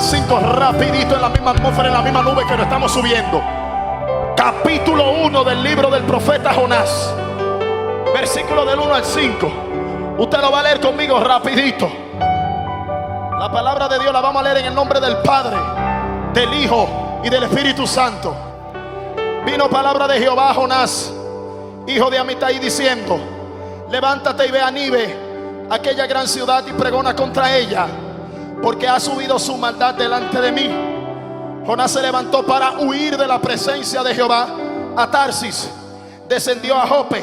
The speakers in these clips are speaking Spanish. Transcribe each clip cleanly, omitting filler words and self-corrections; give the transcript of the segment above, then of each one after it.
5 rapidito, en la misma atmósfera, en la misma nube que lo estamos subiendo. Capítulo 1 del libro del profeta Jonás, versículo del 1 al 5. Usted lo va a leer conmigo rapidito. La palabra de Dios la vamos a leer en el nombre del Padre, del Hijo y del Espíritu Santo. Vino palabra de Jehová a Jonás, hijo de Amitai, diciendo: levántate y ve a Nínive, aquella gran ciudad, y pregona contra ella, porque ha subido su maldad delante de mí. Jonás se levantó para huir de la presencia de Jehová a Tarsis. Descendió a Jope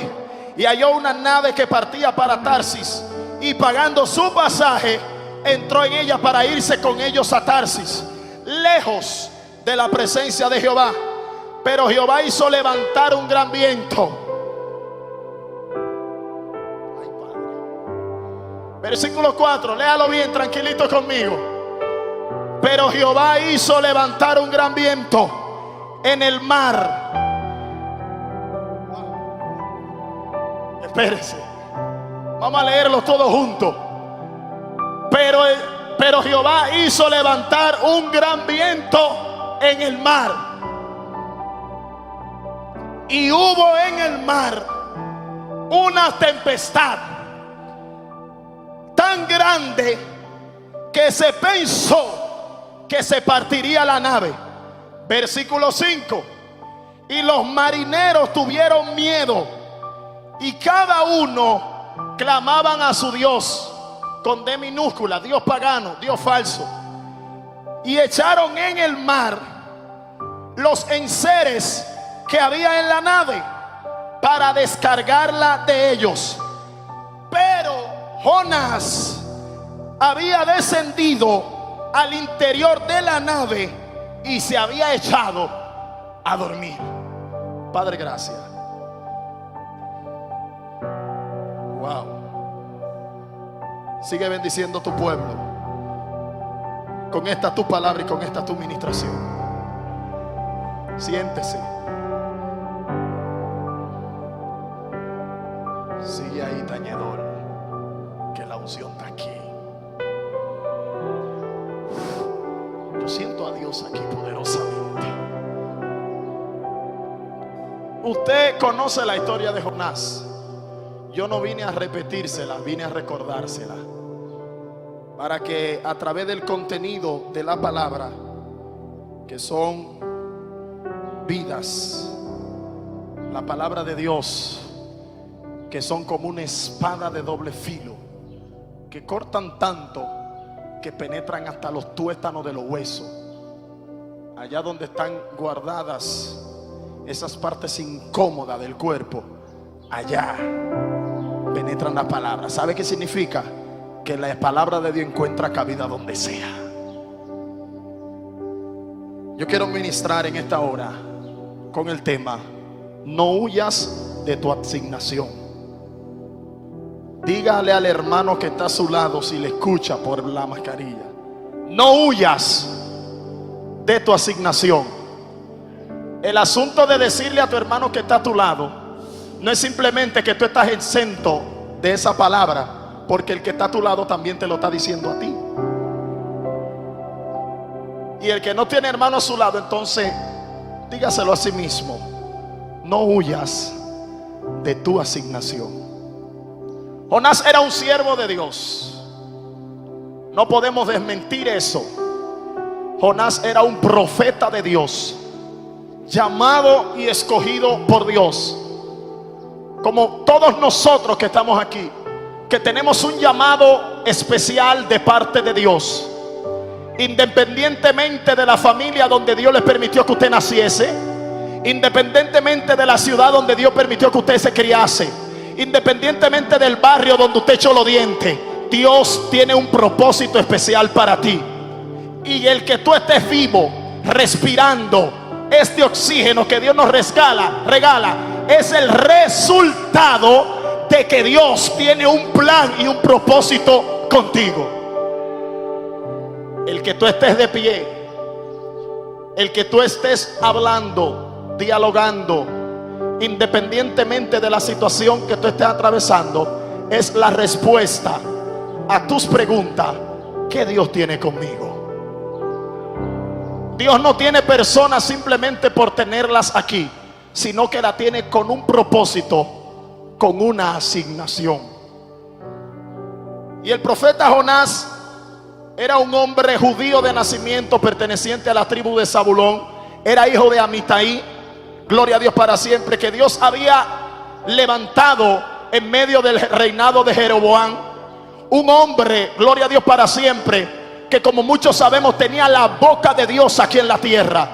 y halló una nave que partía para Tarsis, y pagando su pasaje entró en ella para irse con ellos a Tarsis, lejos de la presencia de Jehová. Pero Jehová hizo levantar un gran viento. Ay, Padre. Versículo 4, léalo bien, tranquilito conmigo. Pero Jehová hizo levantar un gran viento en el mar. Espérese, vamos a leerlo todos juntos. Pero Jehová hizo levantar un gran viento en el mar, y hubo en el mar una tempestad tan grande que se pensó que se partiría la nave. Versículo 5. Y los marineros tuvieron miedo, y cada uno clamaban a su Dios, con D minúscula, Dios pagano, Dios falso. Y echaron en el mar los enseres que había en la nave para descargarla de ellos. Pero Jonás había descendido al interior de la nave y se había echado a dormir. Padre, gracias. Wow. Sigue bendiciendo tu pueblo con esta tu palabra y con esta tu ministración. Siéntese. Sigue ahí, tañedor, que la unción está aquí. Yo siento a Dios aquí poderosamente. Usted conoce la historia de Jonás. Yo no vine a repetírsela, vine a recordársela, para que a través del contenido de la palabra, que son vidas, la palabra de Dios, que son como una espada de doble filo, que cortan tanto que penetran hasta los tuétanos de los huesos, allá donde están guardadas esas partes incómodas del cuerpo, allá penetran la palabra. ¿Sabe qué significa? Que la palabra de Dios encuentra cabida donde sea. Yo quiero ministrar en esta hora con el tema: no huyas de tu asignación. Dígale al hermano que está a su lado, si le escucha por la mascarilla: no huyas de tu asignación. El asunto de decirle a tu hermano que está a tu lado no es simplemente que tú estás exento de esa palabra, porque el que está a tu lado también te lo está diciendo a ti. Y el que no tiene hermano a su lado, entonces dígaselo a sí mismo: no huyas de tu asignación. Jonás era un siervo de Dios. No podemos desmentir eso. Jonás era un profeta de Dios, llamado y escogido por Dios, como todos nosotros que estamos aquí, que tenemos un llamado especial de parte de Dios. Independientemente de la familia donde Dios le permitió que usted naciese, independientemente de la ciudad donde Dios permitió que usted se criase, independientemente del barrio donde usted echó los dientes, Dios tiene un propósito especial para ti. Y el que tú estés vivo, respirando este oxígeno que Dios nos regala, es el resultado de que Dios tiene un plan y un propósito contigo. El que tú estés de pie, el que tú estés hablando, dialogando, independientemente de la situación que tú estés atravesando, es la respuesta a tus preguntas: ¿qué Dios tiene conmigo? Dios no tiene personas simplemente por tenerlas aquí, sino que la tiene con un propósito, con una asignación. Y el profeta Jonás era un hombre judío de nacimiento, perteneciente a la tribu de Zabulón. Era hijo de Amitai, gloria a Dios para siempre, que Dios había levantado en medio del reinado de Jeroboam. Un hombre, gloria a Dios para siempre, que como muchos sabemos tenía la boca de Dios aquí en la tierra,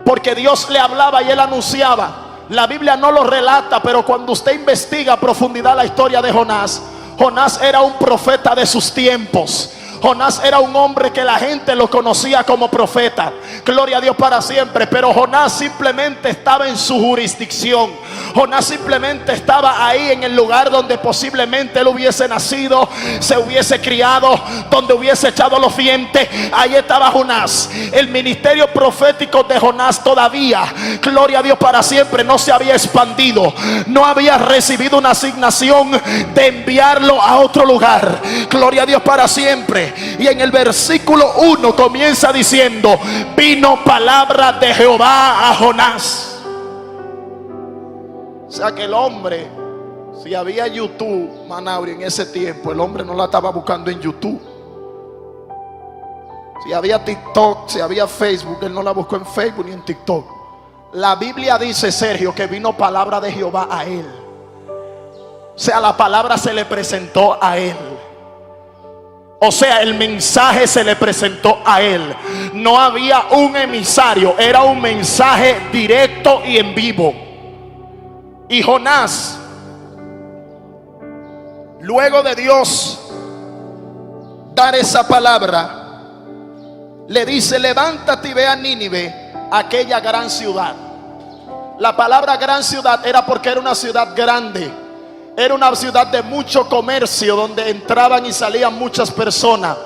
porque Dios le hablaba y él anunciaba. La Biblia no lo relata, pero cuando usted investiga a profundidad la historia de Jonás, Jonás era un profeta de sus tiempos. Jonás era un hombre que la gente lo conocía como profeta, gloria a Dios para siempre. Pero Jonás simplemente estaba en su jurisdicción. Jonás simplemente estaba ahí en el lugar donde posiblemente él hubiese nacido, se hubiese criado, donde hubiese echado los dientes. Ahí estaba Jonás. El ministerio profético de Jonás todavía, gloria a Dios para siempre, no se había expandido. No había recibido una asignación de enviarlo a otro lugar, gloria a Dios para siempre. Y en el versículo 1 comienza diciendo: vino palabra de Jehová a Jonás. O sea que el hombre, si había YouTube, Manauri, en ese tiempo, el hombre no la estaba buscando en YouTube. Si había TikTok, si había Facebook, él no la buscó en Facebook ni en TikTok. La Biblia dice, Sergio, que vino palabra de Jehová a él. O sea, la palabra se le presentó a él. O sea, el mensaje se le presentó a él. No había un emisario, era un mensaje directo y en vivo. Y Jonás, luego de Dios dar esa palabra, le dice: levántate y ve a Nínive, aquella gran ciudad. La palabra gran ciudad era porque era una ciudad grande. Era una ciudad de mucho comercio, donde entraban y salían muchas personas.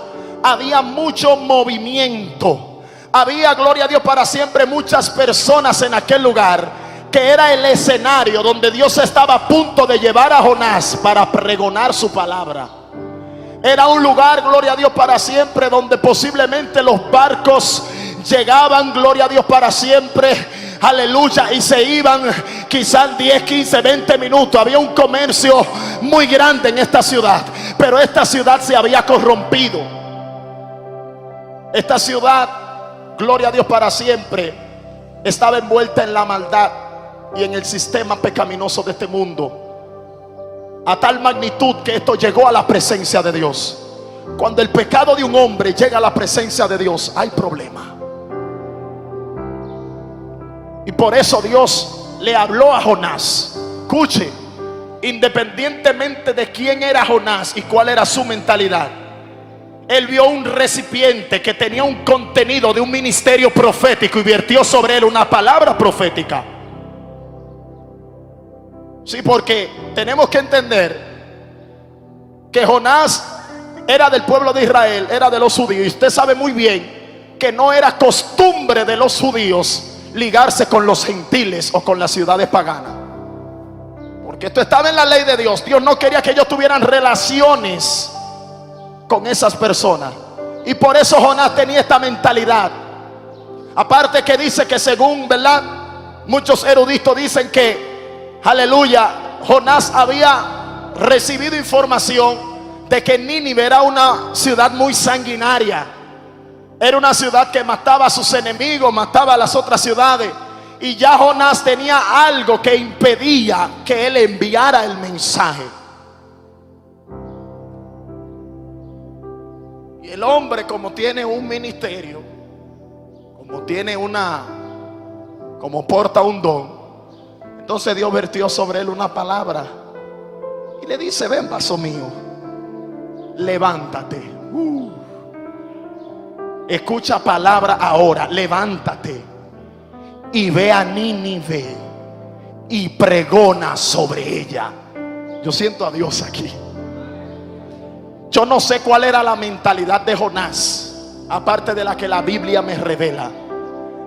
Había mucho movimiento. Había, gloria a Dios para siempre, muchas personas en aquel lugar, que era el escenario donde Dios estaba a punto de llevar a Jonás para pregonar su palabra. Era un lugar, gloria a Dios para siempre, donde posiblemente los barcos llegaban, gloria a Dios para siempre, aleluya, y se iban quizás 10, 15, 20 minutos. Había un comercio muy grande en esta ciudad, pero esta ciudad se había corrompido. Esta ciudad, gloria a Dios para siempre, estaba envuelta en la maldad y en el sistema pecaminoso de este mundo, a tal magnitud que esto llegó a la presencia de Dios. Cuando el pecado de un hombre llega a la presencia de Dios, hay problema. Y por eso Dios le habló a Jonás. Escuche, independientemente de quién era Jonás y cuál era su mentalidad, él vio un recipiente que tenía un contenido de un ministerio profético y vertió sobre él una palabra profética. Sí, porque tenemos que entender que Jonás era del pueblo de Israel, era de los judíos. Y usted sabe muy bien que no era costumbre de los judíos ligarse con los gentiles o con las ciudades paganas, porque esto estaba en la ley de Dios. Dios no quería que ellos tuvieran relaciones con esas personas. Y por eso Jonás tenía esta mentalidad. Aparte que dice que, según, ¿verdad?, muchos eruditos dicen que, aleluya, Jonás había recibido información de que Nínive era una ciudad muy sanguinaria. Era una ciudad que mataba a sus enemigos, mataba a las otras ciudades. Y ya Jonás tenía algo que impedía que él enviara el mensaje. Y el hombre, como tiene un ministerio, como porta un don, entonces Dios vertió sobre él una palabra y le dice: ven, vaso mío, levántate. Escucha palabra ahora: levántate y ve a Nínive y pregona sobre ella. Yo siento a Dios aquí. Yo no sé cuál era la mentalidad de Jonás, aparte de la que la Biblia me revela,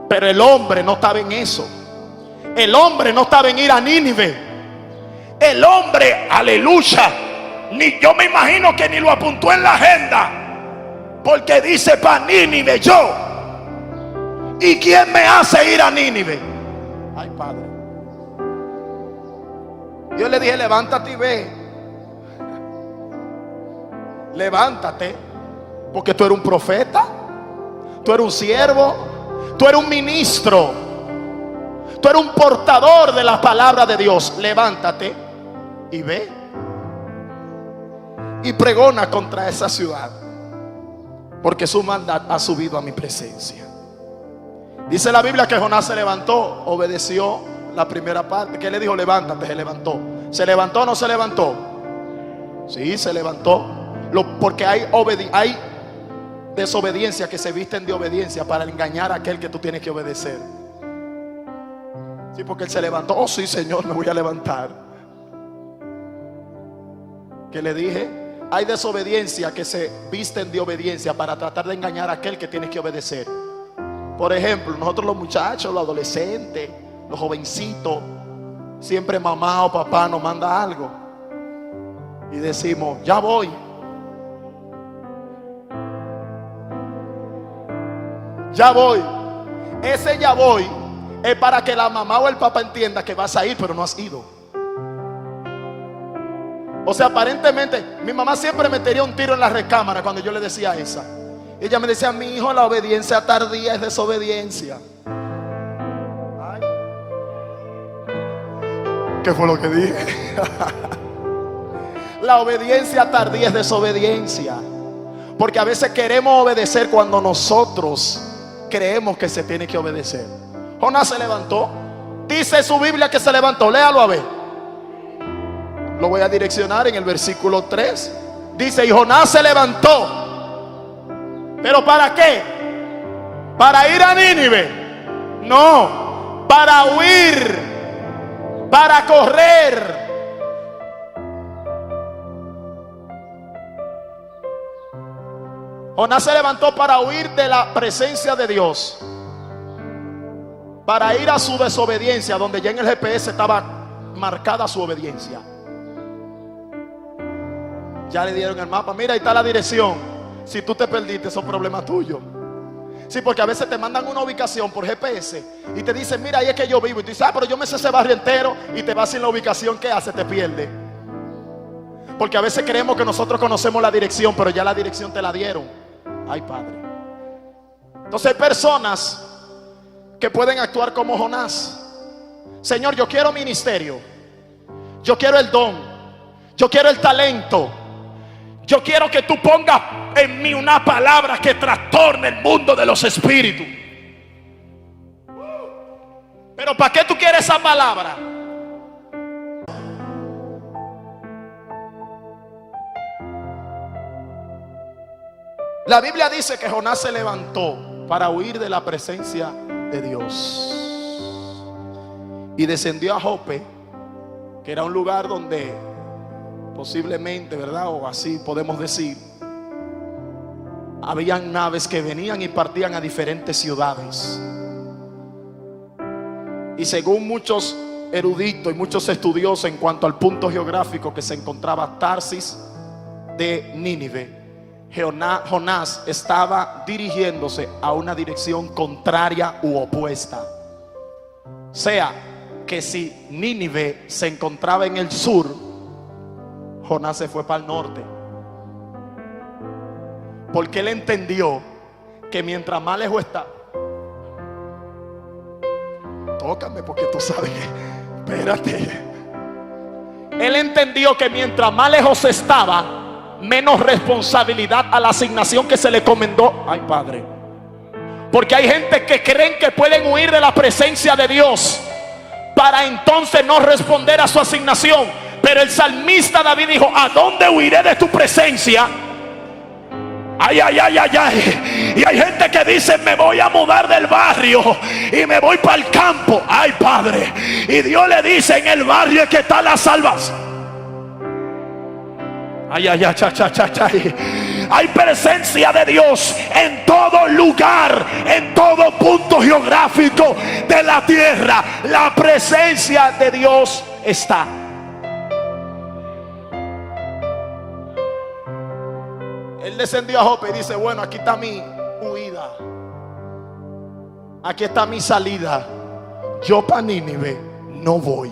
pero el hombre no estaba en eso. El hombre no estaba en ir a Nínive. El hombre, aleluya, ni yo me imagino que ni lo apuntó en la agenda, porque dice: para Nínive yo. ¿Y quién me hace ir a Nínive? Ay, Padre. Yo le dije, levántate y ve. Levántate, porque tú eres un profeta, tú eres un siervo, tú eres un ministro, tú eres un portador de la palabra de Dios. Levántate y ve y pregona contra esa ciudad, porque su maldad ha subido a mi presencia. Dice la Biblia que Jonás se levantó, obedeció la primera parte. ¿Qué le dijo? Levántate, se levantó. ¿Se levantó o no se levantó? Sí, se levantó. Porque hay desobediencia que se visten de obediencia para engañar a aquel que tú tienes que obedecer. Sí, porque él se levantó. Oh sí, Señor, me voy a levantar. ¿Qué le dije? Hay desobediencia que se visten de obediencia para tratar de engañar a aquel que tienes que obedecer. Por ejemplo, nosotros los muchachos, los adolescentes, los jovencitos, siempre mamá o papá nos manda algo y decimos, ya voy. Ya voy. Ese ya voy es para que la mamá o el papá entienda que vas a ir, pero no has ido. O sea, aparentemente mi mamá siempre me tenía un tiro en la recámara cuando yo le decía esa. Ella me decía, mi hijo, la obediencia tardía es desobediencia. Ay. ¿Qué fue lo que dije? La obediencia tardía es desobediencia. Porque a veces queremos obedecer cuando nosotros creemos que se tiene que obedecer. Jonás se levantó. Dice su Biblia que se levantó. Léalo a ver. Lo voy a direccionar en el versículo 3. Dice, y Jonás se levantó. ¿Pero para qué? ¿Para ir a Nínive? No, para huir, para correr. Jonás se levantó para huir de la presencia de Dios, para ir a su desobediencia, donde ya en el GPS estaba marcada su obediencia. Ya le dieron el mapa. Mira, ahí está la dirección. Si tú te perdiste, eso es problema tuyo. Sí, porque a veces te mandan una ubicación por GPS y te dicen, mira, ahí es que yo vivo. Y tú dices, pero yo me sé ese barrio entero. Y te vas sin la ubicación. ¿Qué hace? Te pierde. Porque a veces creemos que nosotros conocemos la dirección, pero ya la dirección te la dieron. Ay, Padre. Entonces hay personas que pueden actuar como Jonás. Señor, yo quiero ministerio, yo quiero el don, yo quiero el talento, yo quiero que tú pongas en mí una palabra que trastorne el mundo de los espíritus. Pero ¿para qué tú quieres esa palabra? La Biblia dice que Jonás se levantó para huir de la presencia de Dios y descendió a Jope, que era un lugar donde posiblemente, ¿verdad? O así podemos decir, habían naves que venían y partían a diferentes ciudades. Y según muchos eruditos y muchos estudiosos en cuanto al punto geográfico que se encontraba Tarsis de Nínive, Jonás estaba dirigiéndose a una dirección contraria u opuesta. O sea, que si Nínive se encontraba en el sur, Jonás se fue para el norte. Porque él entendió que mientras más lejos está, tócame porque tú sabes que, espérate. Él entendió que mientras más lejos estaba, menos responsabilidad a la asignación que se le encomendó. Ay, Padre. Porque hay gente que creen que pueden huir de la presencia de Dios para entonces no responder a su asignación. Pero el salmista David dijo, ¿a dónde huiré de tu presencia? Ay, ay, ay, ay, ay. Y hay gente que dice, me voy a mudar del barrio y me voy para el campo. Ay, Padre. Y Dios le dice, en el barrio es que está la salvación. Ay, ay, ay, ay. Hay presencia de Dios en todo lugar, en todo punto geográfico de la tierra. La presencia de Dios está. Él descendió a Jope y dice, bueno, aquí está mi huida. aquí está mi salida. Yo para Nínive no voy.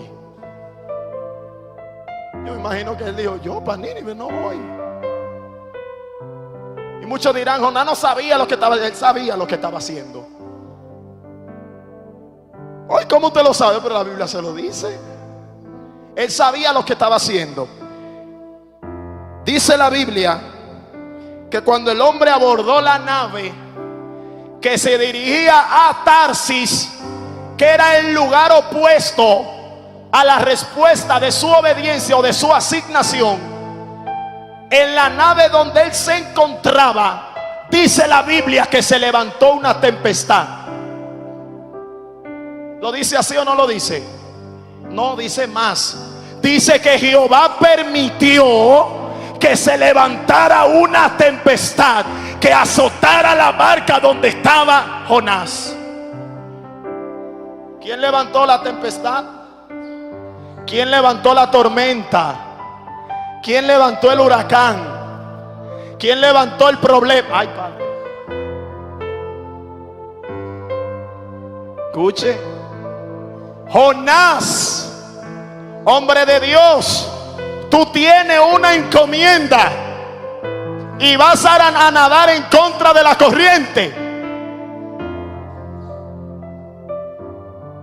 Yo me imagino que él dijo, yo para Nínive no voy. Y muchos dirán, Jonás no sabía lo que estaba, él sabía lo que estaba haciendo. Hoy, ¿cómo usted lo sabe? Pero la Biblia se lo dice. Él sabía lo que estaba haciendo. Dice la Biblia que cuando el hombre abordó la nave que se dirigía a Tarsis, que era el lugar opuesto a la respuesta de su obediencia o de su asignación, en la nave donde él se encontraba, dice la Biblia que se levantó una tempestad. ¿Lo dice así o no lo dice? No, dice más. Dice que Jehová permitió que se levantara una tempestad que azotara la barca donde estaba Jonás. ¿Quién levantó la tempestad? ¿Quién levantó la tormenta? ¿Quién levantó el huracán? ¿Quién levantó el problema? Ay, Padre. Escuche. Jonás, hombre de Dios, tú tienes una encomienda y vas a nadar en contra de la corriente.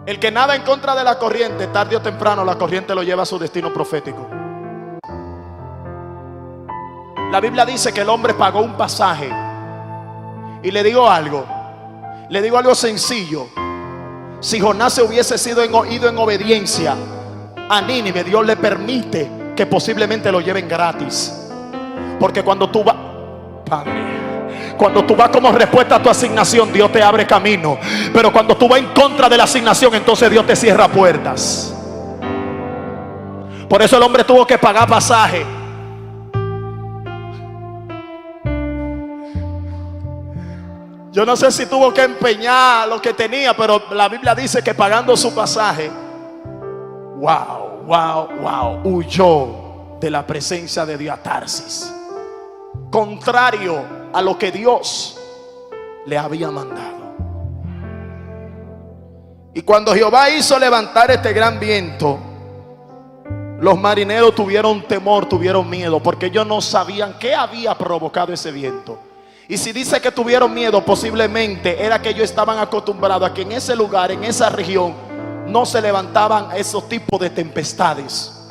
El que nada en contra de la corriente, tarde o temprano la corriente lo lleva a su destino profético. La Biblia dice que el hombre pagó un pasaje. Y le digo algo sencillo. Si Jonás se hubiese ido en obediencia a Nínive, Dios le permite que posiblemente lo lleven gratis. Porque cuando tú vas, Padre, cuando tú vas como respuesta a tu asignación, Dios te abre camino. Pero cuando tú vas en contra de la asignación, entonces Dios te cierra puertas. Por eso el hombre tuvo que pagar pasaje. Yo no sé si tuvo que empeñar lo que tenía, pero la Biblia dice que pagando su pasaje, huyó de la presencia de Dios a Tarsis, contrario a lo que Dios le había mandado. Y cuando Jehová hizo levantar este gran viento, los marineros tuvieron temor, tuvieron miedo, porque ellos no sabían qué había provocado ese viento. Y si dice que tuvieron miedo, posiblemente era que ellos estaban acostumbrados a que en ese lugar, en esa región, no se levantaban esos tipos de tempestades.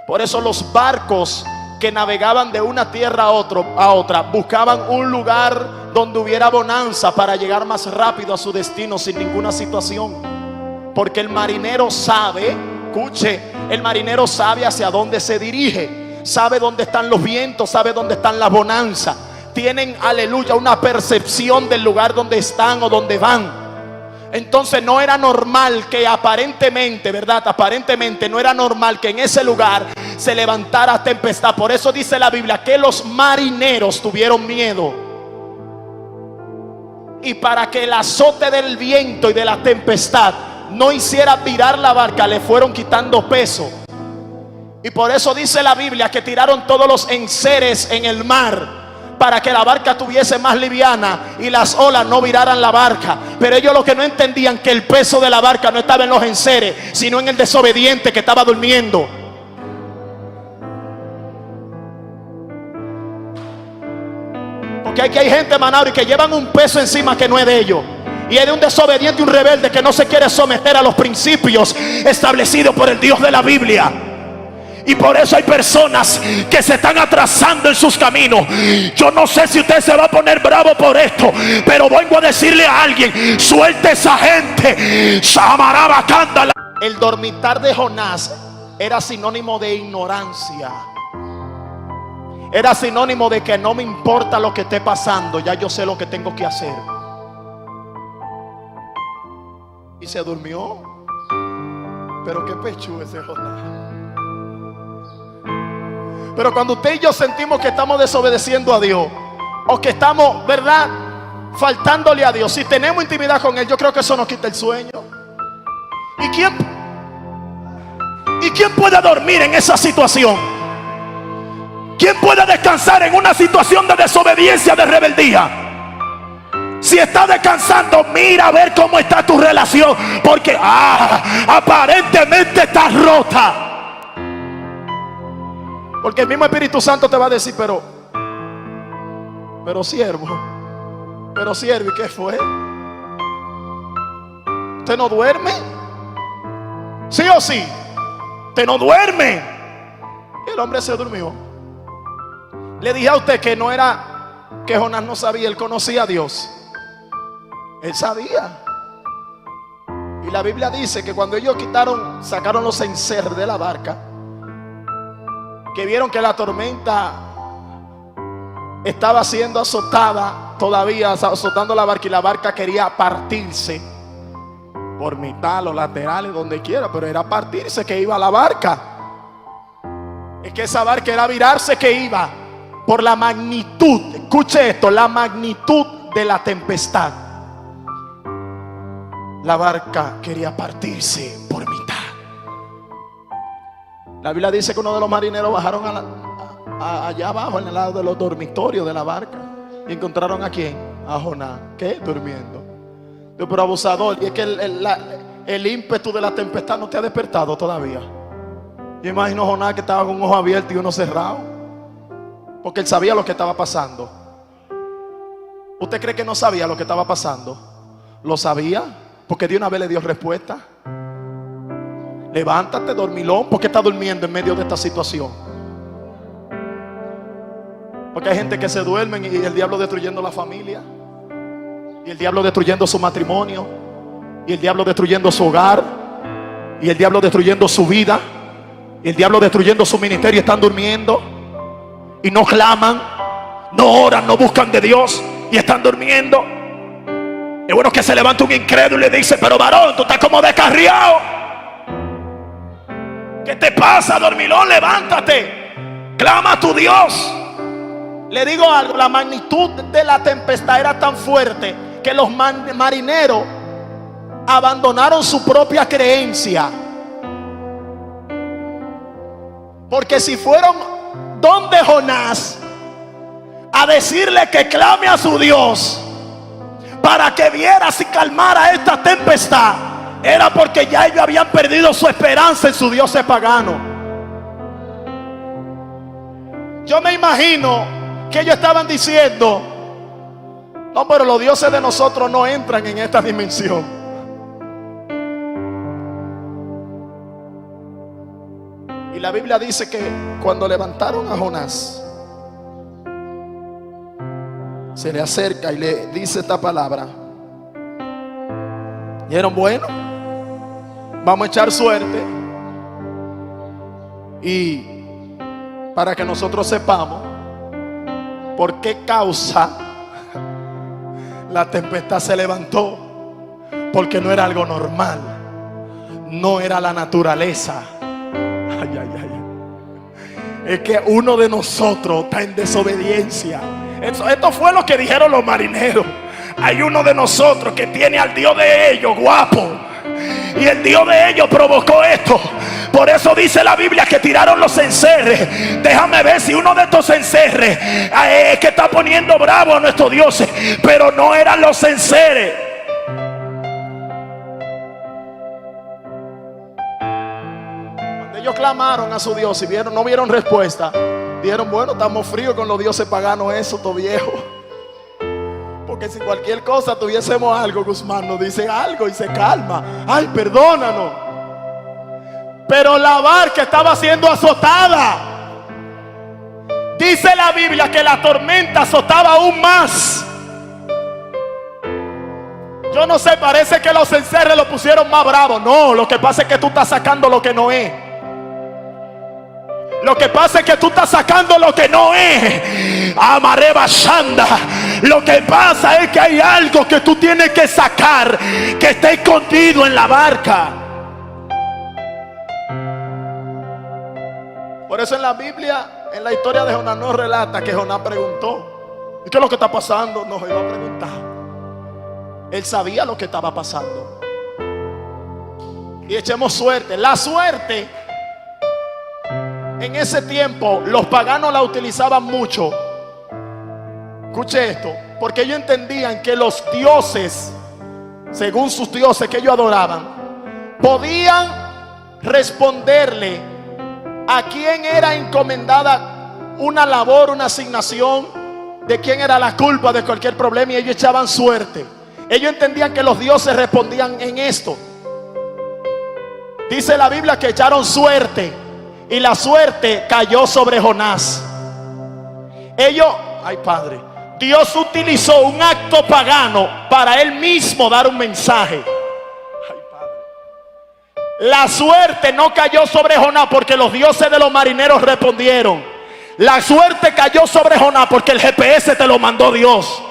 Por eso los barcos que navegaban de una tierra a otra buscaban un lugar donde hubiera bonanza para llegar más rápido a su destino sin ninguna situación. Porque el marinero sabe, escuche, el marinero sabe hacia dónde se dirige, sabe dónde están los vientos, sabe dónde están las bonanzas. Tienen, aleluya, una percepción del lugar donde están o donde van. Entonces no era normal que aparentemente, ¿verdad? Aparentemente no era normal que en ese lugar se levantara tempestad. Por eso dice la Biblia que los marineros tuvieron miedo. Y para que el azote del viento y de la tempestad no hiciera virar la barca, le fueron quitando peso. Y por eso dice la Biblia que tiraron todos los enseres en el mar, para que la barca tuviese más liviana y las olas no viraran la barca. Pero ellos lo que no entendían, que el peso de la barca no estaba en los enseres, sino en el desobediente que estaba durmiendo. Porque aquí hay gente, Manauri, que llevan un peso encima que no es de ellos. Y es de un desobediente, un rebelde que no se quiere someter a los principios establecidos por el Dios de la Biblia. Y por eso hay personas que se están atrasando en sus caminos. Yo no sé si usted se va a poner bravo por esto, pero vengo a decirle a alguien: suelte esa gente. El dormitar de Jonás era sinónimo de ignorancia. Era sinónimo de que no me importa lo que esté pasando, ya yo sé lo que tengo que hacer. Y se durmió. Pero qué pecho ese Jonás. Pero cuando usted y yo sentimos que estamos desobedeciendo a Dios, o que estamos, ¿verdad?, faltándole a Dios, si tenemos intimidad con Él, yo creo que eso nos quita el sueño. ¿Y quién puede dormir en esa situación? ¿Quién puede descansar en una situación de desobediencia, de rebeldía? Si estás descansando, mira a ver cómo está tu relación, porque aparentemente está rota. Porque el mismo Espíritu Santo te va a decir, pero siervo, ¿y qué fue? ¿Usted no duerme? ¿Sí o sí? ¿Usted no duerme? Y el hombre se durmió. Le dije a usted que no era que Jonás no sabía, él conocía a Dios. Él sabía. Y la Biblia dice que cuando ellos sacaron los encerros de la barca, que vieron que la tormenta estaba siendo azotada, todavía azotando la barca, y la barca quería partirse por mitad, los laterales, donde quiera, pero era partirse que iba la barca. Es que esa barca era virarse que iba por la magnitud. Escuche esto, la magnitud de la tempestad. La barca quería partirse por mitad. La Biblia dice que uno de los marineros bajaron allá abajo, en el lado de los dormitorios de la barca, y encontraron a quién, a Jonás. ¿Qué? Durmiendo. Yo, pero abusador. Y es que el ímpetu de la tempestad no te ha despertado todavía. Yo imagino a Jonás que estaba con un ojo abierto y uno cerrado, porque él sabía lo que estaba pasando. ¿Usted cree que no sabía lo que estaba pasando? Lo sabía, porque de una vez le dio respuesta. Levántate, dormilón. ¿Por qué está durmiendo en medio de esta situación? Porque hay gente que se duermen y el diablo destruyendo la familia, y el diablo destruyendo su matrimonio, y el diablo destruyendo su hogar, y el diablo destruyendo su vida, y el diablo destruyendo su ministerio. Están durmiendo y no claman, no oran, no buscan de Dios, y están durmiendo. Es bueno que se levante un incrédulo y le dice, pero varón, tú estás como descarriado. ¿Qué te pasa, dormilón? Levántate, clama a tu Dios. Le digo algo, la magnitud de la tempestad era tan fuerte que los marineros abandonaron su propia creencia. Porque si fueron donde Jonás a decirle que clame a su Dios para que viera si calmara esta tempestad, era porque ya ellos habían perdido su esperanza en su Dios pagano. Yo me imagino que ellos estaban diciendo, no, pero los dioses de nosotros no entran en esta dimensión. Y la Biblia dice que cuando levantaron a Jonás, se le acerca y le dice esta palabra. Dijeron, bueno, vamos a echar suerte, y para que nosotros sepamos por qué causa la tempestad se levantó. Porque no era algo normal, no era la naturaleza. Es que uno de nosotros está en desobediencia. Esto fue lo que dijeron los marineros. Hay uno de nosotros que tiene al Dios de ellos guapo, y el Dios de ellos provocó esto. Por eso dice la Biblia que tiraron los encerres. Déjame ver si uno de estos encerres es que está poniendo bravo a nuestros dioses, pero no eran los encerres. Cuando ellos clamaron a su Dios y no vieron respuesta, dijeron, bueno, estamos fríos con los dioses paganos, eso, todo viejo. Porque si cualquier cosa tuviésemos algo, Guzmán nos dice algo y se calma. Ay, perdónanos. Pero la barca estaba siendo azotada. Dice la Biblia que la tormenta azotaba aún más. Yo no sé, parece que los encerres lo pusieron más bravo. No, lo que pasa es que tú estás sacando lo que no es. Lo que pasa es que tú estás sacando lo que no es. Amareba Shanda. Lo que pasa es que hay algo que tú tienes que sacar, que está escondido en la barca. Por eso en la Biblia, en la historia de Jonás, nos relata que Jonás preguntó, ¿y qué es lo que está pasando? No, iba a preguntar. Él sabía lo que estaba pasando. Y echemos suerte. La suerte, en ese tiempo los paganos la utilizaban mucho. Escuche esto, Porque ellos entendían que los dioses, según sus dioses que ellos adoraban, podían responderle a quién era encomendada una labor, una asignación, de quién era la culpa de cualquier problema, y ellos echaban suerte. Ellos entendían que los dioses respondían en esto. Dice la Biblia que echaron suerte, y la suerte cayó sobre Jonás. Ellos, ay Padre, Dios utilizó un acto pagano para él mismo dar un mensaje. Ay Padre. La suerte no cayó sobre Jonás porque los dioses de los marineros respondieron. La suerte cayó sobre Jonás porque el GPS te lo mandó Dios.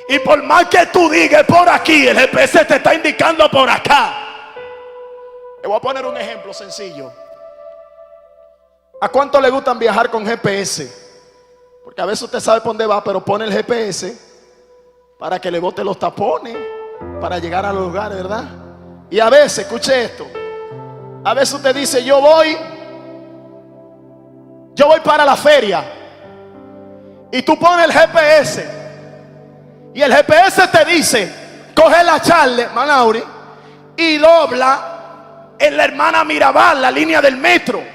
Y por más que tú digas por aquí, el GPS te está indicando por acá. Te voy a poner un ejemplo sencillo. ¿A cuánto le gustan viajar con GPS? Porque a veces usted sabe por dónde va, pero pone el GPS para que le bote los tapones, para llegar a los lugares, ¿verdad? Y a veces, escuche esto, a veces usted dice, yo voy para la feria, y tú pones el GPS, y el GPS te dice, coge la Charle, Manauri, y dobla en la Hermana Mirabal, la línea del metro,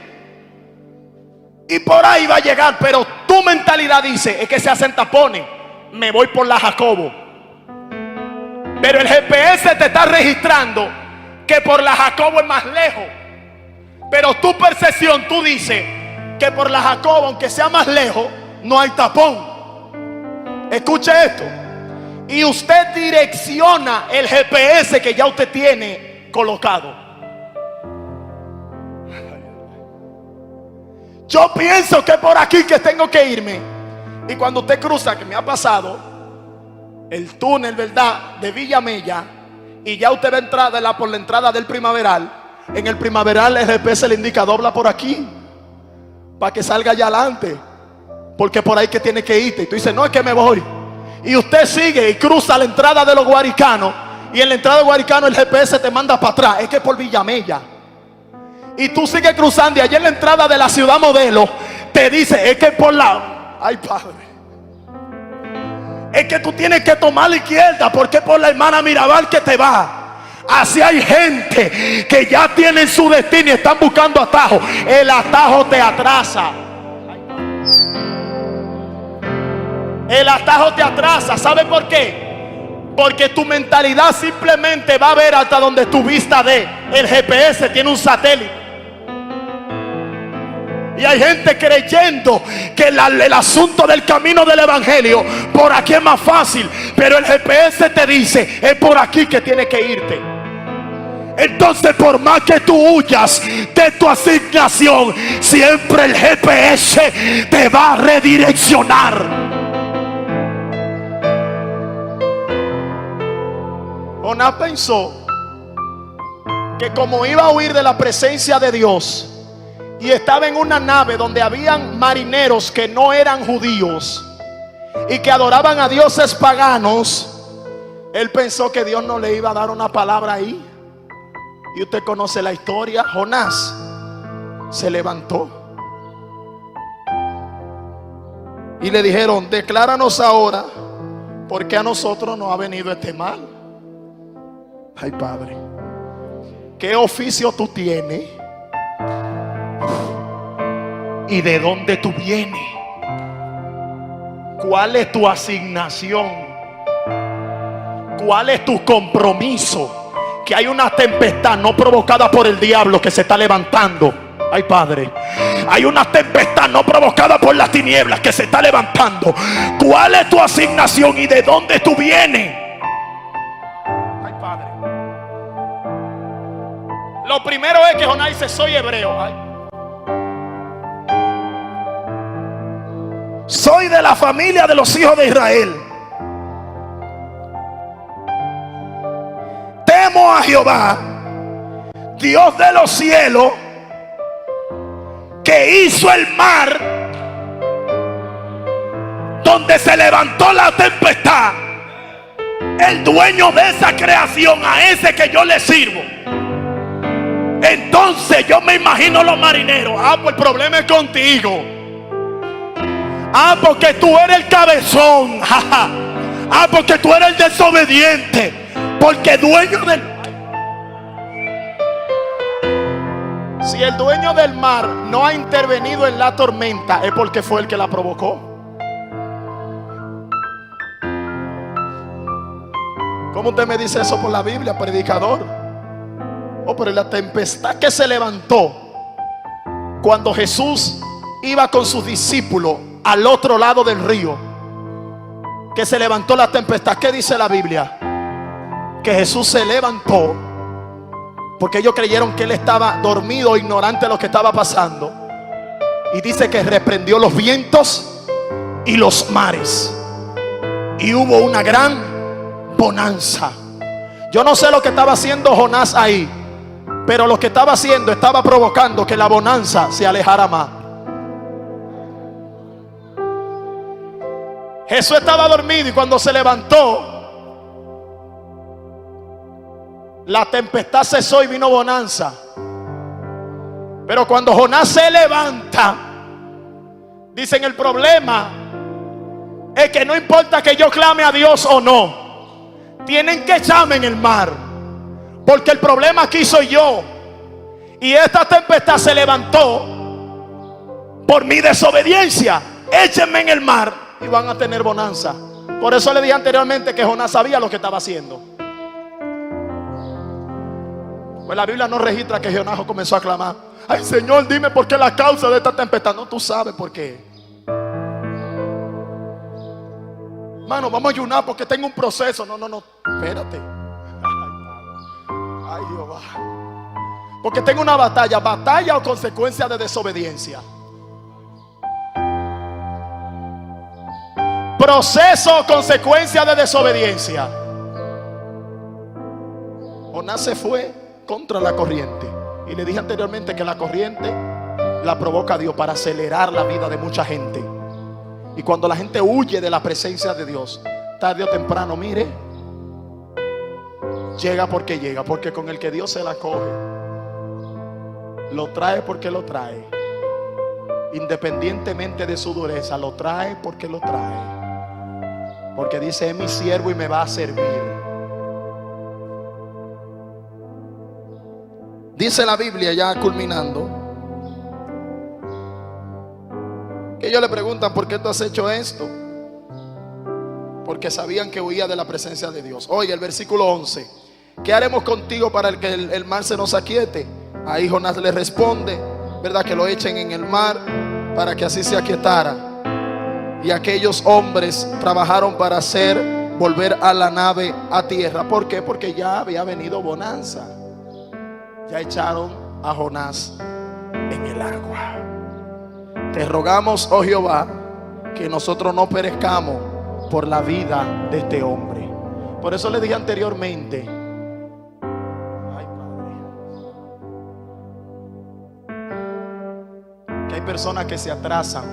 y por ahí va a llegar. Pero tu mentalidad dice, es que se hacen tapones, me voy por la Jacobo. Pero el GPS te está registrando que por la Jacobo es más lejos. Pero tu percepción, tú dices que por la Jacobo, aunque sea más lejos, no hay tapón. Escuche esto. Y usted direcciona el GPS que ya usted tiene colocado. Yo pienso que por aquí que tengo que irme. Y cuando usted cruza, que me ha pasado, el túnel, ¿verdad?, de Villa Mella, y ya usted va a entrar por la entrada del Primaveral. En el Primaveral el GPS le indica, dobla por aquí, para que salga allá adelante, porque por ahí que tiene que irte. Y tú dices, no, es que me voy. Y usted sigue y cruza la entrada de los Guaricanos, y en la entrada de Guaricanos el GPS te manda para atrás, es que por Villa Mella. Y tú sigues cruzando, y allá en la entrada de la Ciudad Modelo te dice, es que por la... Ay Padre, es que tú tienes que tomar la izquierda, porque por la Hermana Mirabal que te va. Así hay gente que ya tienen su destino y están buscando atajo. El atajo te atrasa. El atajo te atrasa. ¿Sabe por qué? Porque tu mentalidad simplemente va a ver hasta donde tu vista dé. El GPS tiene un satélite. Y hay gente creyendo que el asunto del camino del evangelio por aquí es más fácil, pero el GPS te dice, es por aquí que tienes que irte. Entonces, por más que tú huyas de tu asignación, siempre el GPS te va a redireccionar. Jonás pensó que como iba a huir de la presencia de Dios y estaba en una nave donde habían marineros que no eran judíos y que adoraban a dioses paganos, él pensó que Dios no le iba a dar una palabra ahí. Y usted conoce la historia. Jonás se levantó y le dijeron, decláranos ahora, porque a nosotros nos ha venido este mal. Ay Padre, ¿qué oficio tú tienes? ¿Y de dónde tú vienes? ¿Cuál es tu asignación? ¿Cuál es tu compromiso? Que hay una tempestad no provocada por el diablo que se está levantando. Ay Padre, hay una tempestad no provocada por las tinieblas que se está levantando. ¿Cuál es tu asignación y de dónde tú vienes? Ay Padre. Lo primero es que Jonás dice, soy hebreo. Ay. Soy de la familia de los hijos de Israel. Temo a Jehová, Dios de los cielos, que hizo el mar, donde se levantó la tempestad. El dueño de esa creación, a ese que yo le sirvo. Entonces yo me imagino los marineros. Ah, pues el problema es contigo. Ah, porque tú eres el cabezón. Ah, porque tú eres el desobediente. Porque dueño del... Si el dueño del mar no ha intervenido en la tormenta, es porque fue el que la provocó. ¿Cómo usted me dice eso por la Biblia, predicador? Oh, pero la tempestad que se levantó cuando Jesús iba con sus discípulos al otro lado del río, que se levantó la tempestad. ¿Qué dice la Biblia? Que Jesús se levantó porque ellos creyeron que él estaba dormido, ignorante de lo que estaba pasando, y dice que reprendió los vientos y los mares, y hubo una gran bonanza. Yo no sé lo que estaba haciendo Jonás ahí, pero lo que estaba haciendo estaba provocando que la bonanza se alejara más. Jesús estaba dormido y cuando se levantó, la tempestad cesó y vino bonanza. Pero cuando Jonás se levanta, dicen, el problema es que no importa que yo clame a Dios o no, tienen que echarme en el mar, porque el problema aquí soy yo. Y esta tempestad se levantó por mi desobediencia. Échenme en el mar y van a tener bonanza. Por eso le dije anteriormente que Jonás sabía lo que estaba haciendo. Pues la Biblia no registra que Jonás comenzó a clamar: ay, Señor, dime por qué la causa de esta tempestad. No, tú sabes por qué. Hermano, vamos a ayunar porque tengo un proceso. No, espérate. Ay, Jehová. Porque tengo una batalla. Batalla o consecuencia de desobediencia. Proceso o consecuencia de desobediencia. Jonás se fue contra la corriente. Y le dije anteriormente que la corriente la provoca Dios para acelerar la vida de mucha gente. Y cuando la gente huye de la presencia de Dios, tarde o temprano, mire, llega porque llega. Porque con el que Dios se la coge, lo trae porque lo trae. Independientemente de su dureza, lo trae porque lo trae. Porque dice: es mi siervo y me va a servir. Dice la Biblia, ya culminando, que ellos le preguntan: ¿por qué tú has hecho esto? Porque sabían que huía de la presencia de Dios. Oye, el versículo 11: ¿qué haremos contigo para que el mar se nos aquiete? Ahí Jonás le responde, ¿verdad? Que lo echen en el mar para que así se aquietara. Y aquellos hombres trabajaron para hacer volver a la nave a tierra. ¿Por qué? Porque ya había venido bonanza. Ya echaron a Jonás en el agua. Te rogamos, oh Jehová, que nosotros no perezcamos por la vida de este hombre. Por eso le dije anteriormente, ay, Padre, que hay personas que se atrasan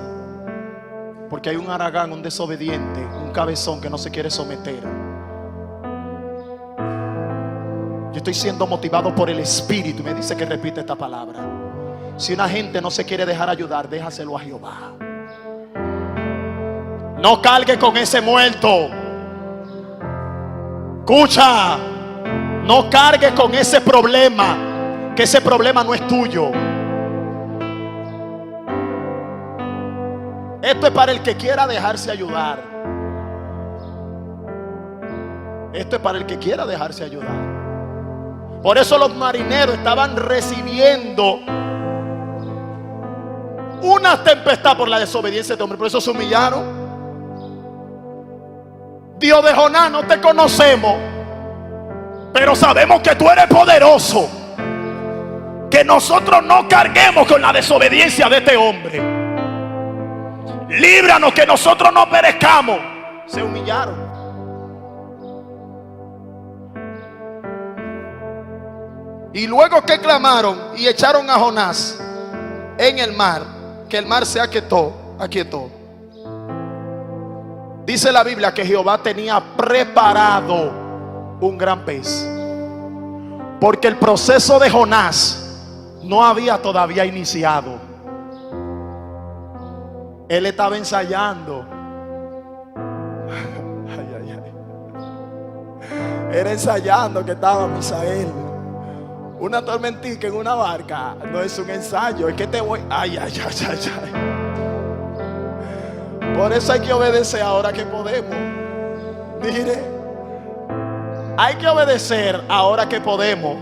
porque hay un haragán, un desobediente, un cabezón que no se quiere someter. Yo estoy siendo motivado por el Espíritu. Me dice que repite esta palabra. Si una gente no se quiere dejar ayudar, déjaselo a Jehová. No cargue con ese muerto. Escucha, no cargue con ese problema, que ese problema no es tuyo. Esto es para el que quiera dejarse ayudar. Esto es para el que quiera dejarse ayudar. Por eso los marineros estaban recibiendo una tempestad por la desobediencia de este hombre. Por eso se humillaron. Dios de Jonás, no te conocemos, pero sabemos que tú eres poderoso. Que nosotros no carguemos con la desobediencia de este hombre. Líbranos, que nosotros no perezcamos. Se humillaron. Y luego que clamaron y echaron a Jonás en el mar, que el mar se aquietó. Dice la Biblia que Jehová tenía preparado un gran pez, porque el proceso de Jonás no había todavía iniciado. Él estaba ensayando. Ay, ay, ay. Era ensayando que estaba Misael. Una tormentica en una barca no es un ensayo, es que te voy. Ay, ay, ay, ay, ay. Por eso hay que obedecer ahora que podemos. Mire, hay que obedecer ahora que podemos.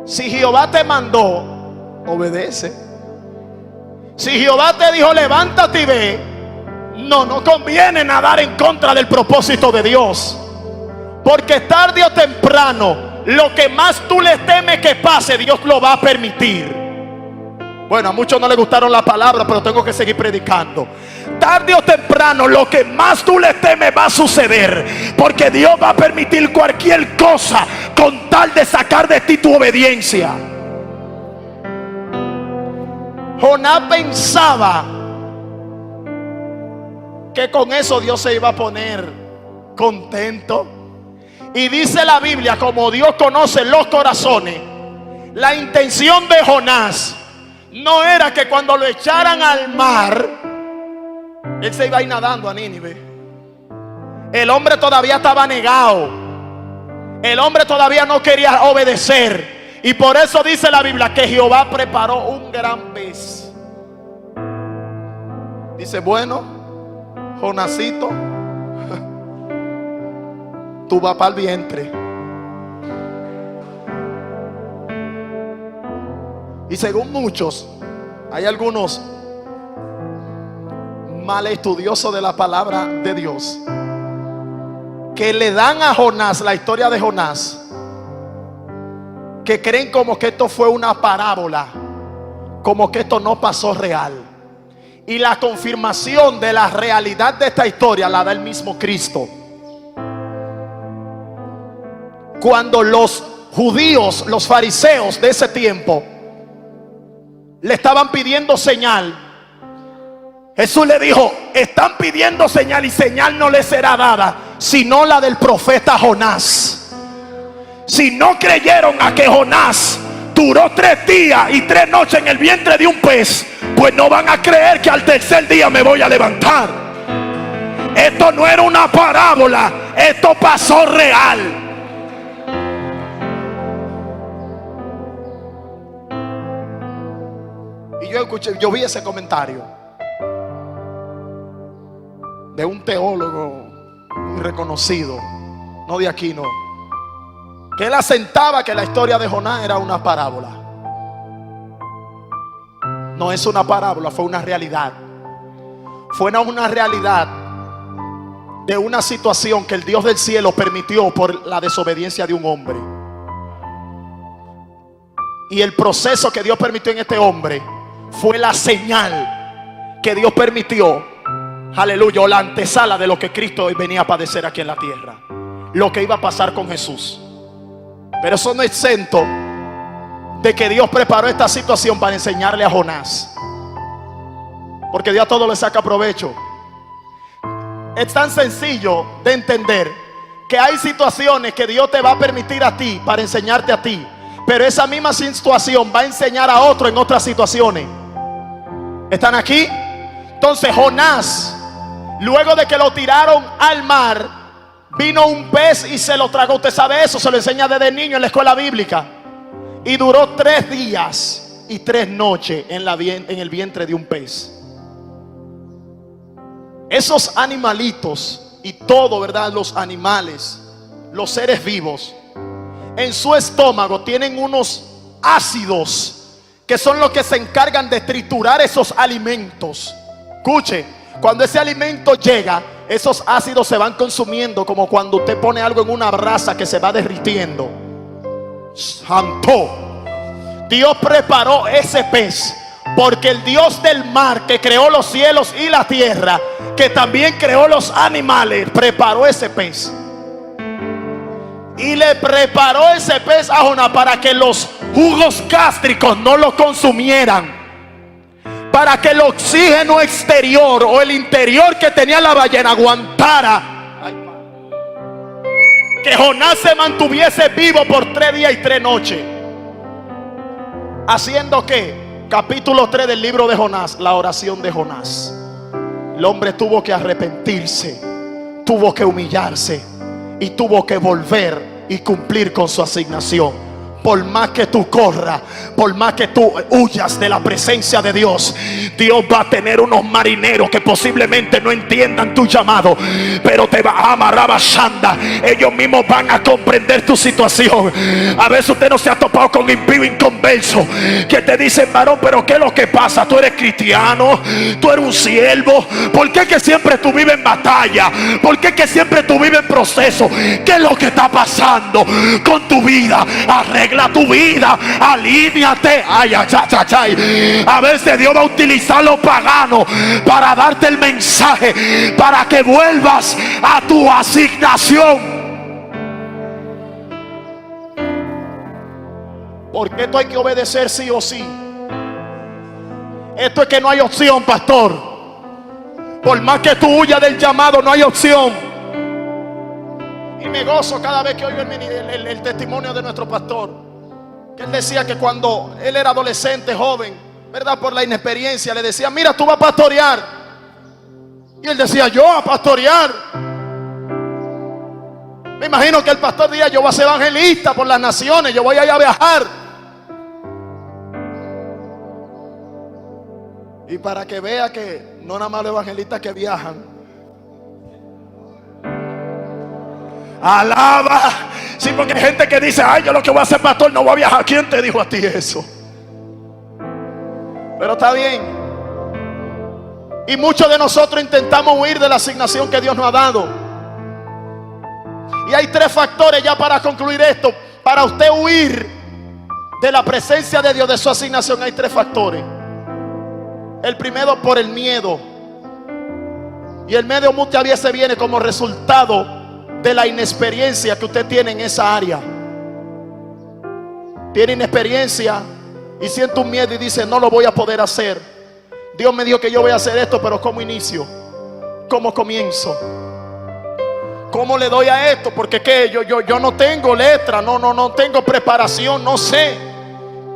Si Jehová te mandó, obedece. Si Jehová te dijo levántate y ve, no conviene nadar en contra del propósito de Dios. Porque tarde o temprano, lo que más tú le temes que pase, Dios lo va a permitir. Bueno, a muchos no les gustaron las palabras, pero tengo que seguir predicando. Tarde o temprano, lo que más tú le temes va a suceder. Porque Dios va a permitir cualquier cosa con tal de sacar de ti tu obediencia. Jonás pensaba que con eso Dios se iba a poner contento. Y dice la Biblia, como Dios conoce los corazones, la intención de Jonás no era que cuando lo echaran al mar, él se iba a ir nadando a Nínive. El hombre todavía estaba negado. El hombre todavía no quería obedecer. Y por eso dice la Biblia que Jehová preparó un gran pez. Dice, bueno, Jonasito, tú vas para el vientre. Y según muchos, hay algunos mal estudiosos de la palabra de Dios que le dan a Jonás la historia de Jonás, que creen como que esto fue una parábola, como que esto no pasó real. Y la confirmación de la realidad de esta historia la da el mismo Cristo. Cuando los judíos, los fariseos de ese tiempo le estaban pidiendo señal, Jesús le dijo, están pidiendo señal y señal no les será dada sino la del profeta Jonás. Si no creyeron a que Jonás duró 3 días y 3 noches en el vientre de un pez, pues no van a creer que al tercer día me voy a levantar. Esto no era una parábola, esto pasó real. Y yo vi ese comentario de un teólogo muy reconocido, no de aquí, no, que él asentaba que la historia de Jonás era una parábola. No es una parábola, fue una realidad. Fue una realidad de una situación que el Dios del cielo permitió por la desobediencia de un hombre. Y el proceso que Dios permitió en este hombre fue la señal que Dios permitió, aleluya, o la antesala de lo que Cristo hoy venía a padecer aquí en la tierra, lo que iba a pasar con Jesús. Pero eso no es exento de que Dios preparó esta situación para enseñarle a Jonás, porque Dios a todo le saca provecho. Es tan sencillo de entender que hay situaciones que Dios te va a permitir a ti para enseñarte a ti, pero esa misma situación va a enseñar a otro en otras situaciones. ¿Están aquí? Entonces Jonás, luego de que lo tiraron al mar, vino un pez y se lo tragó. Usted sabe eso, se lo enseña desde niño en la escuela bíblica. Y duró 3 días y 3 noches en el vientre de un pez. Esos animalitos y todo, ¿verdad? Los animales, los seres vivos, en su estómago tienen unos ácidos que son los que se encargan de triturar esos alimentos. Escuche, cuando ese alimento llega, esos ácidos se van consumiendo, como cuando usted pone algo en una brasa que se va derritiendo. Santo, Dios preparó ese pez, porque el Dios del mar, que creó los cielos y la tierra, que también creó los animales, preparó ese pez. Y le preparó ese pez a Jonás para que los jugos gástricos no lo consumieran, para que el oxígeno exterior o el interior que tenía la ballena aguantara, que Jonás se mantuviese vivo por 3 días y 3 noches. Haciendo que, capítulo 3 del libro de Jonás, la oración de Jonás. el hombre tuvo que arrepentirse, tuvo que humillarse y tuvo que volver y cumplir con su asignación. Por más que tú corras, por más que tú huyas de la presencia de Dios, Dios va a tener unos marineros que posiblemente no entiendan tu llamado, pero te va a amarrar a Shanda. Ellos mismos van a comprender tu situación. A veces usted no se ha topado con impío inconverso que te dicen: varón, pero ¿qué es lo que pasa? Tú eres cristiano, tú eres un siervo. ¿Por qué es que siempre tú vives en batalla? ¿Por qué es que siempre tú vives en proceso? ¿Qué es lo que está pasando con tu vida? Arregla tu vida, alíñate. Ay, ay, ay, ay, ay. A veces Dios va a utilizar los paganos para darte el mensaje, para que vuelvas a tu asignación. Porque esto hay que obedecer sí o sí. Esto es que no hay opción, pastor. Por más que tú huyas del llamado, no hay opción. Y me gozo cada vez que oigo el testimonio de nuestro pastor, que él decía que cuando él era adolescente, joven, ¿verdad? Por la inexperiencia, le decía: mira, tú vas a pastorear. Y él decía: yo a pastorear. Me imagino que el pastor diría: yo voy a ser evangelista por las naciones, yo voy a ir a viajar. Y para que vea que no nada más los evangelistas que viajan. Alaba. Sí, porque hay gente que dice: ay, yo lo que voy a hacer pastor, no voy a viajar. ¿Quién te dijo a ti eso? Pero está bien. Y muchos de nosotros intentamos huir de la asignación que Dios nos ha dado. Y hay tres factores ya para concluir esto. Para usted huir de la presencia de Dios, de su asignación, hay tres factores. El primero, por el miedo. Y el miedo muchas veces viene como resultado de la inexperiencia que usted tiene en esa área. Tiene inexperiencia y siente un miedo y dice: no lo voy a poder hacer. Dios me dijo que yo voy a hacer esto, pero ¿cómo inicio? ¿Cómo comienzo? ¿Cómo le doy a esto? Porque ¿qué? Yo no tengo letra, no tengo preparación, no sé.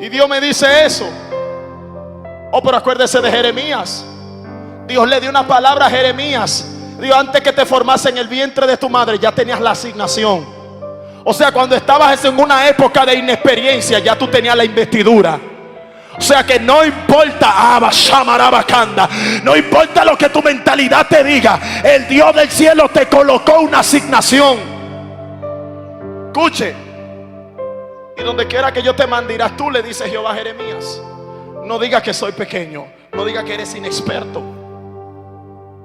Y Dios me dice eso. Oh, pero acuérdese de Jeremías. Dios le dio una palabra a Jeremías. Dios: antes que te formase en el vientre de tu madre, ya tenías la asignación. O sea, cuando estabas en una época de inexperiencia, ya tú tenías la investidura. O sea que no importa, no importa lo que tu mentalidad te diga, el Dios del cielo te colocó una asignación. Escuche. Y donde quiera que yo te mande, irás tú, le dice Jehová a Jeremías. No digas que soy pequeño, no digas que eres inexperto,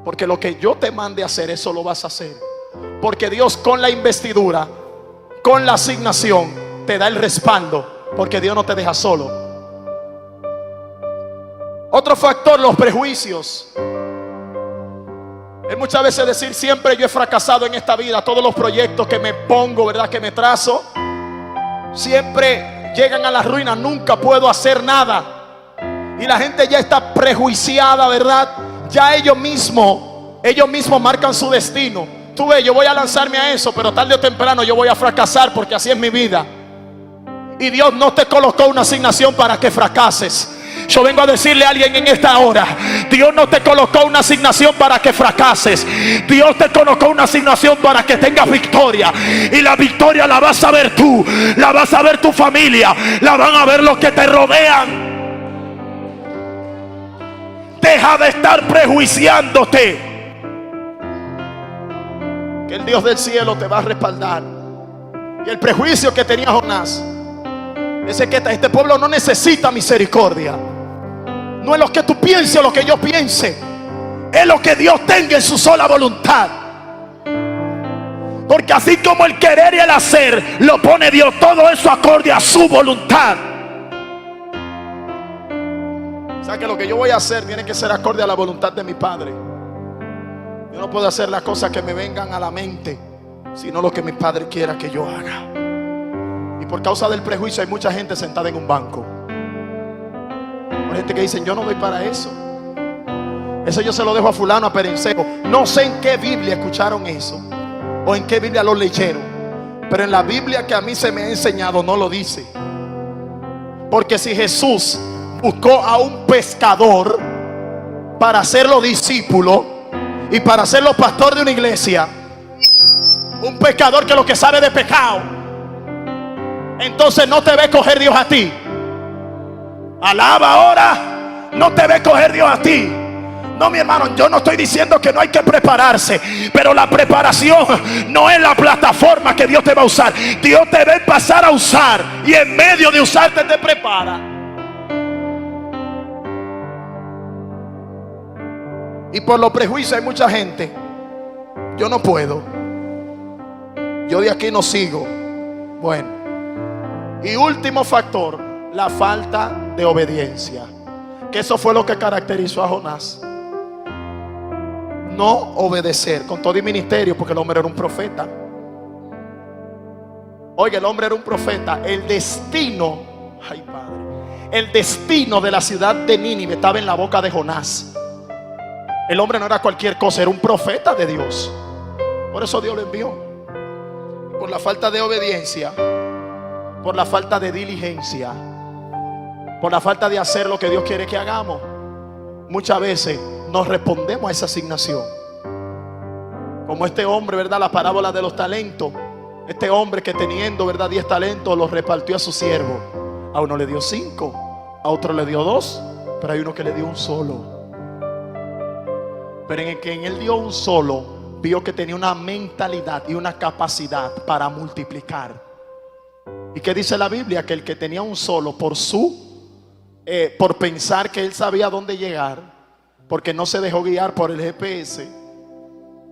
porque lo que yo te mande a hacer, eso lo vas a hacer. Porque Dios, con la investidura, con la asignación, te da el respaldo, porque Dios no te deja solo. Otro factor, los prejuicios. Es muchas veces decir: siempre yo he fracasado en esta vida. Todos los proyectos que me pongo, ¿verdad?, que me trazo, siempre llegan a la ruina. Nunca puedo hacer nada. Y la gente ya está prejuiciada, ¿verdad? Ya ellos mismos marcan su destino. Tú ves, yo voy a lanzarme a eso, pero tarde o temprano yo voy a fracasar, porque así es mi vida. Y Dios no te colocó una asignación para que fracases. Yo vengo a decirle a alguien en esta hora: Dios no te colocó una asignación para que fracases. Dios te colocó una asignación para que tengas victoria. Y la victoria la vas a ver tú, la vas a ver tu familia, la van a ver los que te rodean. Deja de estar prejuiciándote, que el Dios del cielo te va a respaldar. Y el prejuicio que tenía Jonás es que este pueblo no necesita misericordia. No es lo que tú pienses o lo que yo piense, es lo que Dios tenga en su sola voluntad. Porque así como el querer y el hacer lo pone Dios, todo eso acorde a su voluntad. O sea que lo que yo voy a hacer tiene que ser acorde a la voluntad de mi Padre. Yo no puedo hacer las cosas que me vengan a la mente, sino lo que mi Padre quiera que yo haga. Y por causa del prejuicio hay mucha gente sentada en un banco. Hay gente que dicen: yo no doy para eso. Eso yo se lo dejo a fulano, a perencero. No sé en qué Biblia escucharon eso, o en qué Biblia lo leyeron, pero en la Biblia que a mí se me ha enseñado no lo dice. Porque si Jesús buscó a un pescador para hacerlo discípulo, Y para serlo pastor de una iglesia, un pecador que lo que sabe de pecado, entonces no te ve coger Dios a ti. Alaba ahora, no te ve coger Dios a ti. No, mi hermano, yo no estoy diciendo que no hay que prepararse, pero la preparación no es la plataforma que Dios te va a usar. Dios te va a pasar a usar, y en medio de usarte te prepara. Y por los prejuicios hay mucha gente: yo no puedo, yo de aquí no sigo. Bueno, y último factor, la falta de obediencia, que eso fue lo que caracterizó a Jonás. No obedecer, con todo el ministerio, porque el hombre era un profeta. Oiga, el hombre era un profeta. El destino, ay padre, el destino de la ciudad de Nínive estaba en la boca de Jonás. El hombre no era cualquier cosa, era un profeta de Dios. Por eso Dios lo envió. Por la falta de obediencia, por la falta de diligencia, por la falta de hacer lo que Dios quiere que hagamos, muchas veces nos respondemos a esa asignación. Como este hombre, ¿verdad? La parábola de los talentos. Este hombre que teniendo, ¿verdad?, 10 talentos, los repartió a su siervo. A uno le dio 5, a otro le dio 2, pero hay uno que le dio un solo. Pero en el que él dio un solo, vio que tenía una mentalidad y una capacidad para multiplicar. ¿Y qué dice la Biblia? Que el que tenía un solo, por pensar que él sabía dónde llegar, porque no se dejó guiar por el GPS,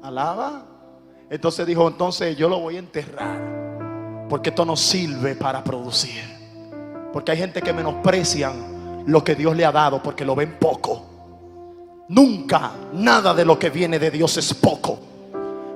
alaba, entonces dijo: entonces yo lo voy a enterrar, porque esto no sirve para producir. Porque hay gente que menosprecian lo que Dios le ha dado porque lo ven poco. Nunca nada de lo que viene de Dios es poco.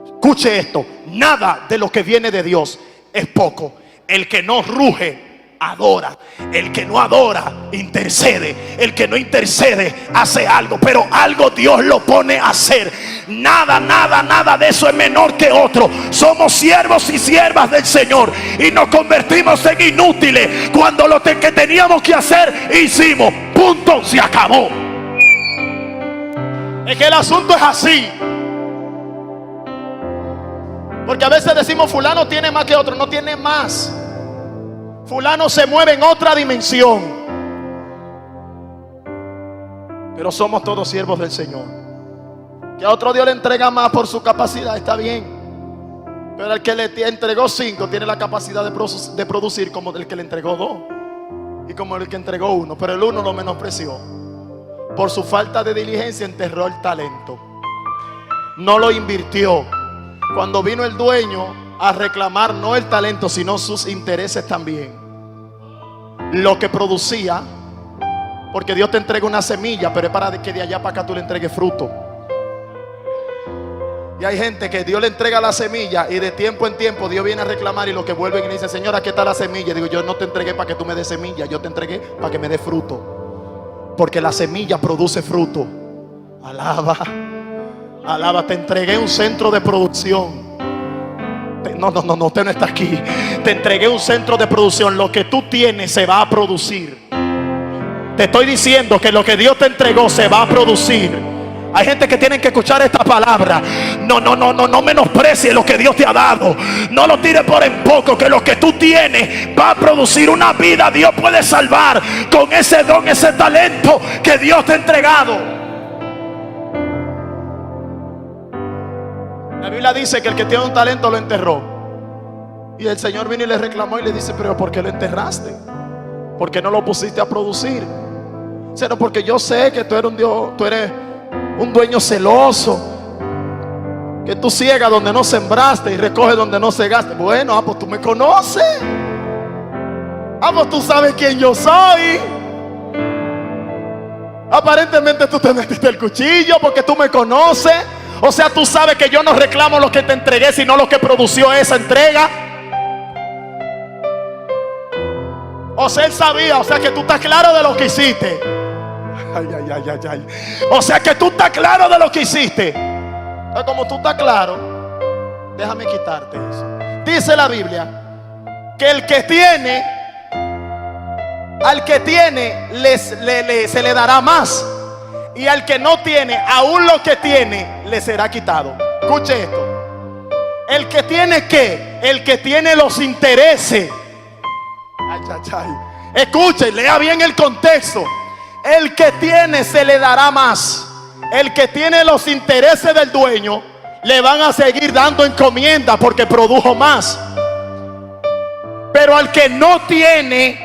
Escuche esto: nada de lo que viene de Dios es poco. El que no ruge, adora. El que no adora, intercede. El que no intercede, hace algo. Pero algo Dios lo pone a hacer. Nada de eso es menor que otro. Somos siervos y siervas del Señor, y nos convertimos en inútiles cuando lo que teníamos que hacer hicimos. Punto, se acabó. Es que el asunto es así. Porque a veces decimos: fulano tiene más que otro. No tiene más. Fulano se mueve en otra dimensión. Pero somos todos siervos del Señor. Que a otro Dios le entrega más por su capacidad, está bien. Pero el que le entregó 5 tiene la capacidad de producir como el que le entregó 2, y como el que entregó 1. Pero el 1 lo menospreció. Por su falta de diligencia enterró el talento. No lo invirtió. Cuando vino el dueño a reclamar no el talento, sino sus intereses también, lo que producía. Porque Dios te entrega una semilla, pero es para que de allá para acá tú le entregues fruto. Y hay gente que Dios le entrega la semilla, y de tiempo en tiempo Dios viene a reclamar, y lo que vuelven y le dicen: señora, ¿qué está la semilla? Digo: yo no te entregué para que tú me des semilla, yo te entregué para que me des fruto. Porque la semilla produce fruto. Alaba, alaba. Te entregué un centro de producción. No, usted no está aquí. Te entregué un centro de producción. Lo que tú tienes se va a producir. Te estoy diciendo que lo que Dios te entregó se va a producir. Hay gente que tiene que escuchar esta palabra. No menosprecies lo que Dios te ha dado. No lo tires por en poco, que lo que tú tienes va a producir una vida. Dios puede salvar con ese don, ese talento que Dios te ha entregado. La Biblia dice que el que tiene un talento lo enterró. Y el Señor vino y le reclamó y le dice: pero ¿por qué lo enterraste? ¿Por qué no lo pusiste a producir? Sino porque yo sé que tú eres un Dios, tú eres un dueño celoso, que tú ciegas donde no sembraste y recoges donde no cegaste. Bueno, pues tú me conoces. Pues tú sabes quién yo soy. Aparentemente tú te metiste el cuchillo porque tú me conoces. O sea, tú sabes que yo no reclamo lo que te entregué, sino lo que produció esa entrega. O sea, él sabía. O sea, que tú estás claro de lo que hiciste. Ay. O sea, que tú estás claro de lo que hiciste. Entonces, como tú estás claro, déjame quitarte eso. Dice la Biblia que el que tiene, al que tiene se le dará más. Y al que no tiene, aún lo que tiene, le será quitado. Escuche esto. El que tiene ¿qué? El que tiene los intereses. Ay, ay, ay. Escuche, lea bien el contexto. El que tiene se le dará más. El que tiene los intereses del dueño, le van a seguir dando encomienda porque produjo más. Pero al que no tiene,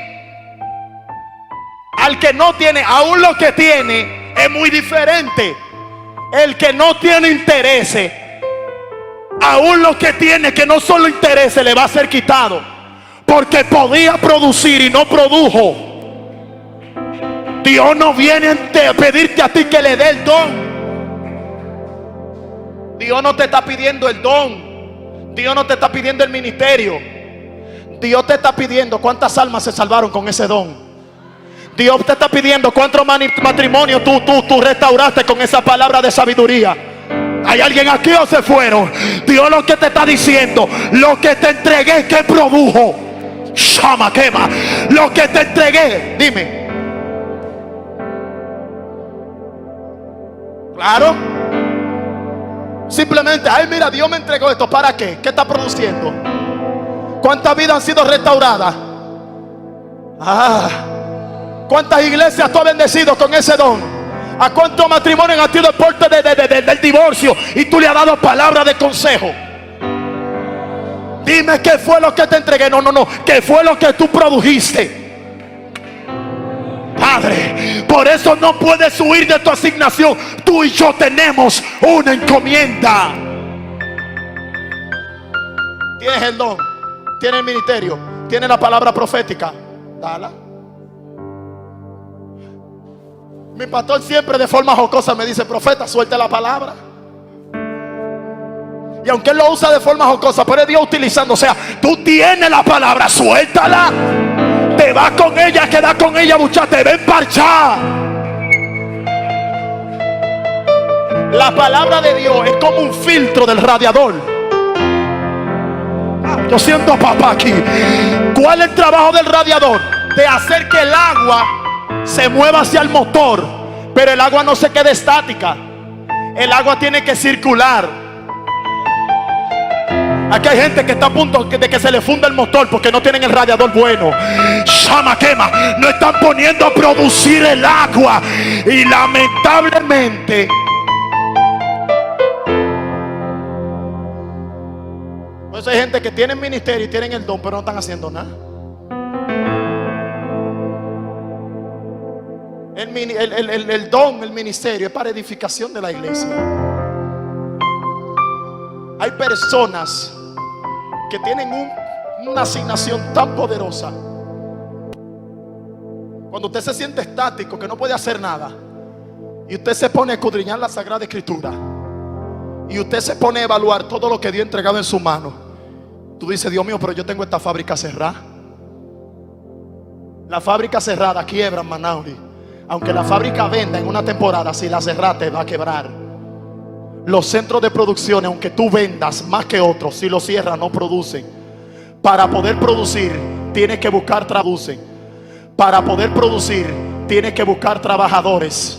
aún lo que tiene es muy diferente. El que no tiene intereses, aún lo que tiene, que no solo intereses, le va a ser quitado. Porque podía producir y no produjo. Dios no viene a pedirte a ti que le dé el don. Dios no te está pidiendo el don. Dios no te está pidiendo el ministerio. Dios te está pidiendo cuántas almas se salvaron con ese don. Dios te está pidiendo cuántos matrimonios tú restauraste con esa palabra de sabiduría. ¿Hay alguien aquí o se fueron? Dios lo que te está diciendo, lo que te entregué, ¿qué produjo? Shama, quema. Lo que te entregué, dime. Claro. Simplemente, ay, mira, Dios me entregó esto. ¿Para qué? ¿Qué está produciendo? ¿Cuántas vidas han sido restauradas? ¿Cuántas iglesias tú has bendecido con ese don? ¿A cuántos matrimonios han sido el porte del divorcio y tú le has dado palabra de consejo? Dime qué fue lo que te entregué. No, ¿qué fue lo que tú produjiste? Padre, por eso no puedes huir de tu asignación. Tú y yo tenemos una encomienda. Tienes el don, tienes el ministerio, tienes la palabra profética. Dala. Mi pastor siempre de forma jocosa me dice: profeta, suelte la palabra. Y aunque él lo usa de forma jocosa, pero es Dios utilizando. O sea, tú tienes la palabra, suéltala. Te vas con ella, queda con ella, muchacha, te ven parchar. La palabra de Dios es como un filtro del radiador. Yo siento a papá aquí. ¿Cuál es el trabajo del radiador? De hacer que el agua se mueva hacia el motor, pero el agua no se quede estática. El agua tiene que circular. Aquí hay gente que está a punto de que se le funda el motor porque no tienen el radiador bueno. Llama, quema. No están poniendo a producir el agua. Y lamentablemente, pues hay gente que tiene el ministerio y tienen el don, pero no están haciendo nada. El don, el ministerio es para edificación de la iglesia. Hay personas que tienen una asignación tan poderosa. Cuando usted se siente estático, que no puede hacer nada, y usted se pone a escudriñar la Sagrada Escritura, y usted se pone a evaluar todo lo que Dios ha entregado en su mano, tú dices: Dios mío, pero yo tengo esta fábrica cerrada. La fábrica cerrada quiebra en Manauri. Aunque la fábrica venda en una temporada, si la cerraste va a quebrar. Los centros de producción, aunque tú vendas más que otros, si los cierras no producen. Para poder producir tienes que buscar traducen. Para poder producir tienes que buscar trabajadores.